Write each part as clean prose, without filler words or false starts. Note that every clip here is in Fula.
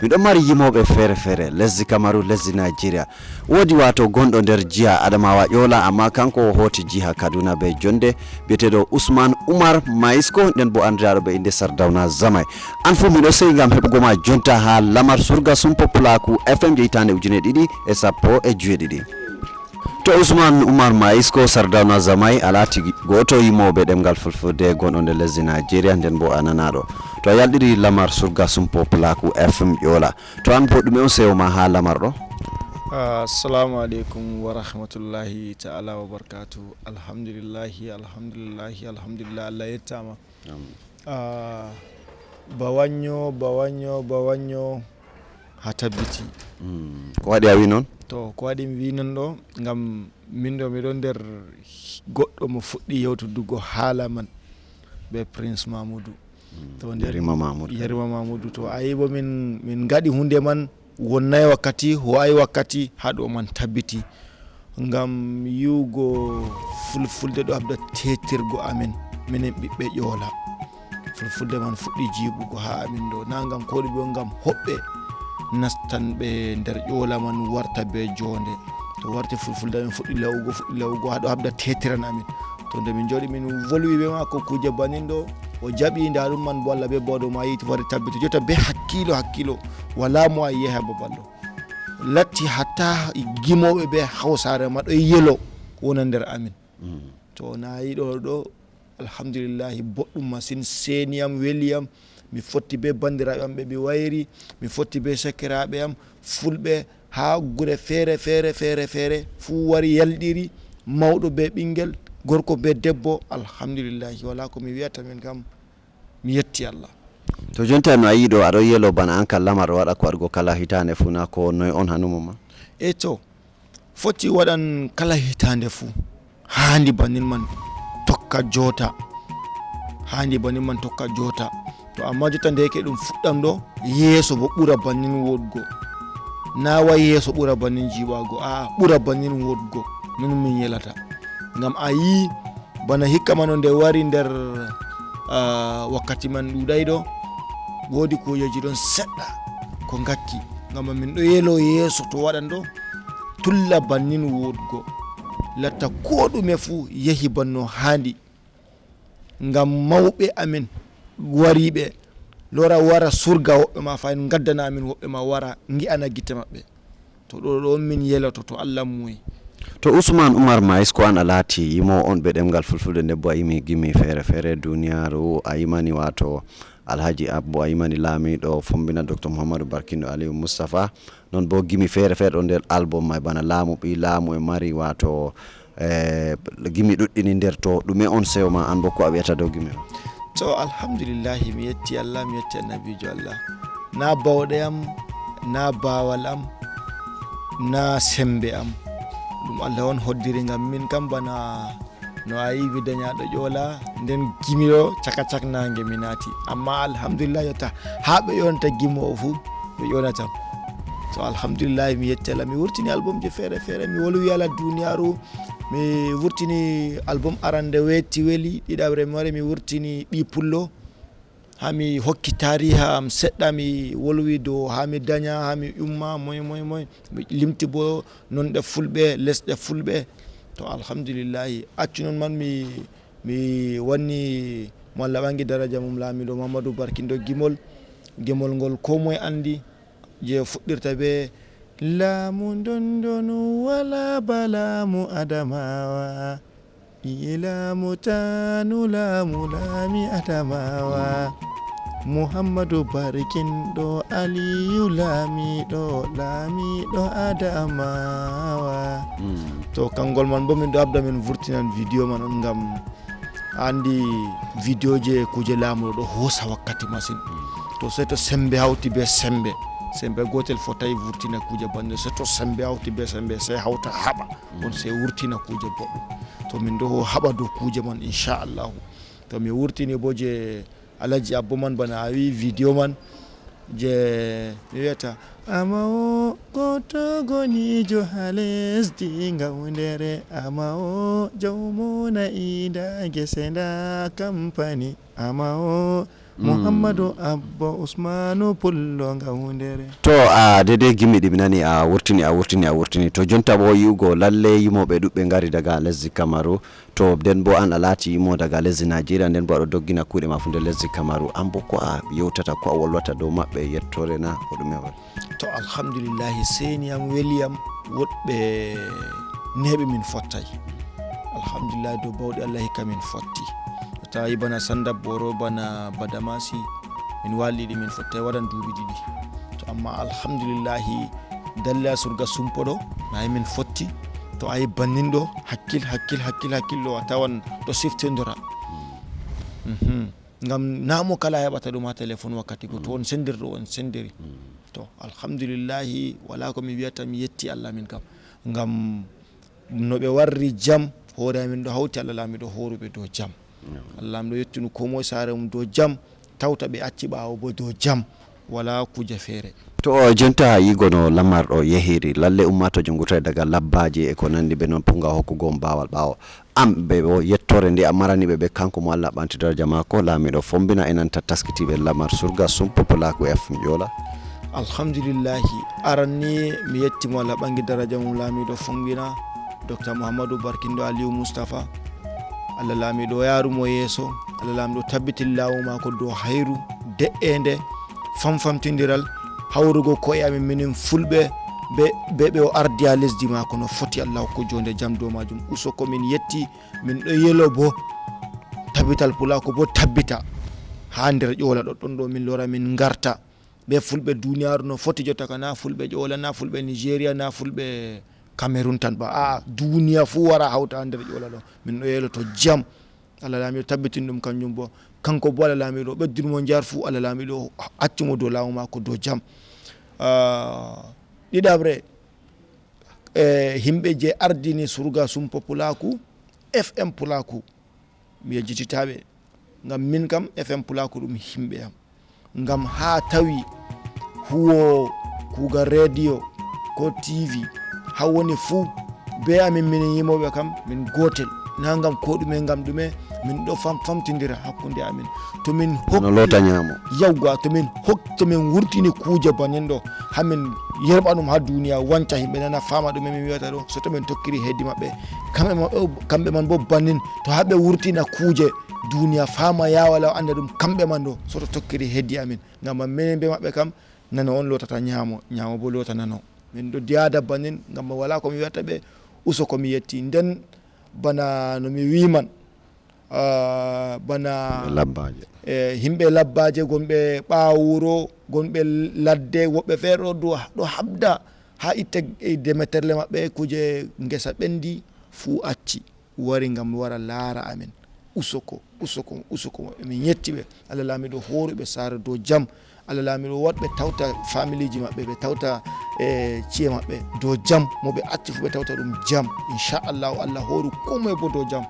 miɗo mari yimoɓe fere lesdi Kamaru lesdi Nigeria wodi wato gondo nder jiha Adamawa Yola amma kanko hoti jiha Kaduna be jonde biyetedo Usman Ma'isco nden bo andiraɗo be inde Sardauna Zamai an fu miɗo sey ngam heɓugo ma jonta ha lamar Surga Sumpo Pulaaku FM jeytande 2017 to Usman Ma'isco Sardauna Zamai alati goto yimoɓe ɗemgal Fulfulde gonɗo nder lesdi Nigeria nden bo ananaɗo to yaldiri lamar Surga Sumpo Pulaaku FM Yola to an bo ɗume on sewo ma ha lamar ɗo. Assalamu alaikum wa rahmatullahi ta'ala wa barakatuh. Alhamdulillahi Allah yettama. Bawanyo ha tabbiti. Ko waɗi a wi non? To ko waɗi mi wi non ɗo ngam min ɗo miɗo nder goɗɗo mo fuɗɗi yewtudugo haala man be Prince Mamoudou. To Yarima Mamoudou to ayi bo min gaɗi hunde man wonnay wakkati ho ay wakkati haɗo man tabbiti ngam yugo Fulfulde ɗo habda tetirgo amen minen ɓiɓɓe Yola. Fulfulde man fuɗɗi jibugo ha amin ɗo na ngam koɗi bo ngam hoɓɓe nastan ɓe nder Yola man warta be jonde to warti Fulfulde min fuɗɗi lawugo haɗo habda tetiran amin to nde min jooɗi min volwi be mako kuje banin ɗo o jaɓi nda ɗum man bo Allah be bawɗo ma yiti wari tabbito jota be hakkilo wala mo a yeha babal ɗo latti hatta gimoɓe be hawsare ma ɗo yelo wona nder amin to na yiɗo ɗo alhamdulillahi boɗɗum masin seniyam weliyam mi fotti be bandiraɓe am ɓe mi wayri mi fotti be sakiraɓe am fulɓe ha gure feere fuu wari yalɗiri mawɗo be ɓinguel gorko be debbo alhamdulillahi wala ko mi wiyata min kam mi yetti Allah. To jonta no ayi ɗo aɗo yelo bana an lamar waɗa ko waɗugo kala hitande fu na ko noy on hanumo ma? To foti waɗan kala hitande fu handi banin man tokka jota to amma jotta ndeke ɗum fuɗɗam ɗo yeeso bo ɓura banin wodgo na wa yeeso ɓura banin jiwago ɓura banin wodgo non min yelata ngam ayi bana hikka man nde wari nder wakkati man ɗuɗay ɗo wodi kujeji ɗon seɗɗa ko ngakki ngam min ɗo yelo yeeso to waɗan ɗo tulla bannin wodgo latta ko ɗume fu yehi banno handi ngam mawɓe amin wariɓe lora wara surga woɓɓe ma fa en gaddana amin woɓɓe ma wara gi'ana gite maɓɓe to ɗo min yeloto to Allah muyi. To Usman Ma'isco an alati yimo on be ɗemgal Fulfulde debbo a yimi gimi fere duniyaru a yimani wato Alhaji Abbo a yimani laamiɗo fombina Dr Muhammadu Barkindo Aliou Mustafa non bo gimi fere ɗo nder album may bana laamu ɓi laamu e mari wato gimi ɗuɗɗini nder to ɗume on sewo ma an bo ko a wiyata dow gimi o? To alhamdulillahi mi yetti Allah mi yetti annabijo Allah na bawɗe am na bawal am na sembe am ɗum Allah on hoddiri ngam min kam bana no a yi dañaɗo Yola nden gimiɗo cak nange mi naati amma alhamdulillah yotta ha ɓe yonta gimo o fu ɓe yonatam to alhamdulillah mi yetti Allah mi wurtini album je fere mi wolwi ala duniyaru mi wurtini album arande wetti weli ɗiɗaɓre mi wari mi wurtini ɓi pullo ha mi hokki tariha am seɗɗa mi wolwi dow ha mi daña ha mi umma moy mi limti bo nonɗe fulɓe lesɗe fulɓe to alhamdulillahi accu non man mi wanni mo Allah ɓangi daraja mum laamiɗo Mamadou Barkindo gimol ngol ko moye andi je fuɗɗirta be laamu dondonu wala balaamu adamawa ilaamu tanu laamu laami adamawa Muhammadu Barkindo Aliyu laamiɗo adamawa to kangol man bo min ɗo habda min vurtinan vidéo man on ngam andi vidéo je kuje laamu ɗo hosa wakkati masin to sai to sembe hawti be sembe gotel fotayi vurtina kuje bande sai to sembe hawti be sembe sai hawta haɓa on sai wurtina kuje boɗɗum to min ɗo haɓa dow kuje man inchallahu to mi wurtini bo je Alhaji Abbo man bana a wi vidéo man je mi wiyata amao goto gonijo ha lesdi ngawdere amao jawmona ida gese nda kampani amao Muhammadu Abba Usmanu Pullo nga hundere. To dede gimi ɗi nani a wurtini to jonta bo yugo lalle yimoɓe ɗuɓɓe ngari daga lesdi Kamaru to den bo an a laati yimo daga lesdi Nigeria den bo aɗo doggina kuuɗe ma fu nder lesdi Kamaru an bo ko a yewtata ko a wolwata dow maɓɓe yettore na ko ɗume wal to alhamdulillahi seniyam weliyam woɗɓe neɓe min fottay alhamdulillahi dow bawɗi Allah hikka min fotti tawi bana Sanda Boro bana Badamasi min walliɗi min fottay waɗan duuɓi ɗiɗi to amma alhamdulillahi dalle Surga Sumpo ɗo nayi min fotti to ayi bannin ɗo hakkil ɗo a tawan ɗo siftindora ngam namo kala heɓata ɗum ha téléphone wakkati go to on sendirɗo on sendiri to alhamdulillahi wala ko mi wiyata mi yetti Allah min kam ngam no ɓe warri jam hoore amin ɗo hawti Allah laamiɗo horuɓe dow jam Allah am ɗo yettinu ko moye saare mum dow jam tawta ɓe acci ɓaawo bo dow jam wala kuje feere to jonta yigono lamarɗo yehiri lalle ummatojo ngurtay daga labbaji e ko nandi ɓe noon punga hokkugo bawal ɓaawo am ɓe o yettore nde a marani ɓe kanko mo Allah ɓanti daraja maako laamiɗo fombina enanta taskitiɓe lamar Surga Sumpo Pulaaku FM Yola alhamdulillahi aranni mi yettimo Allah ɓangi daraja mum laamiɗo fombina Dr Mouhamadou Barkindo Aliou Moustapha Allah laamiɗo yarumo yeeso Allah laamiɗo tabbitin laamu maako dow hayru de'ende famtindiral hawrugo koye amin minen fulɓe ɓe o ardi ha lesdi maako no foti Allah hokko jonde jam dow majum usoko min yetti min ɗo yelo bo tabbital Pulaaku bo tabbita ha nder ƴoola ɗon ɗo min lora min garta ɓe fulɓe duniyaru no foti jotta ka na fulɓe ƴoola na fulɓe Nigeria na fulɓe Cameroun tan ba duniya fu wara hawta nder ƴoola ɗo min ɗo yelo to jam Allah laamiɗo tabbitin ɗum kanjum bo kanko bo Allah laamiɗo ɓeddinmo njar fu Allah laamiɗo accimo dow laamu maako dow jam ɗiɗaɓre himɓe je ardini Surga Sumpo Pulaaku FM Pulaaku mi yejjititaɓe ngam min kam FM Pulaaku ɗum himɓe am ngam ha tawi huwo kuugal radio ko TV ha woni fuu be amin minen yimoɓe kam min gotel na ngam ko ɗume ngam ɗume min ɗo famtindira hakkunde amin to min no lota ñaamo yawga to min wurtini kuuje banen ɗo hamin yerɓa ɗum ha duniya wanca yimɓe nana fama ɗume min wiyata ɗo so to min tokkiri heddi maɓɓe kamɓe man bo bannin to haɓe wurtina kuuje duniya fama yawala anda ɗum kamɓe man ɗo soto tokkiri heddi amin ngam minen be maɓɓe kam nano on lotata ñaamo bo lota nano min ɗo diyada bannin ngam wala komi wiyata ɓe uso komi yetti nden bana no mi wiman bana labbaje himɓe labbaje gonɓe ɓaawuro gonɓe ladde woɓɓe feere ɗo habda ha itta demeterle maɓɓe kuje ngesa ɓendi fuu acci wari ngam wara laara amin usoko min yetti ɓe Allah laamiɗo horuɓe saara dow jam Allah laamiɗo waɗɓe tawta famille ji maɓɓe ɓe tawta ci'e maɓɓe dow jam moɓe acci fu ɓe tawta ɗum jam inchallahu Allah horu komoye bo dow jam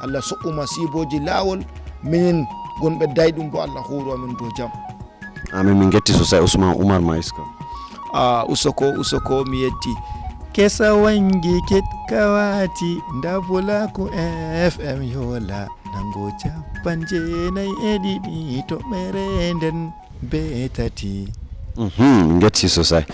Allah soɓɓu masiboji laawol minin gonɓe dayɗum bo Allah horu amin dow jam amin min getti sosai Usman Ma'isco usoko mi yetti kesa wangi ketkawati nda Pulaaku FM Yola nango capanje nayi e ɗiɗi toɓɓere nden be tati min getti sosai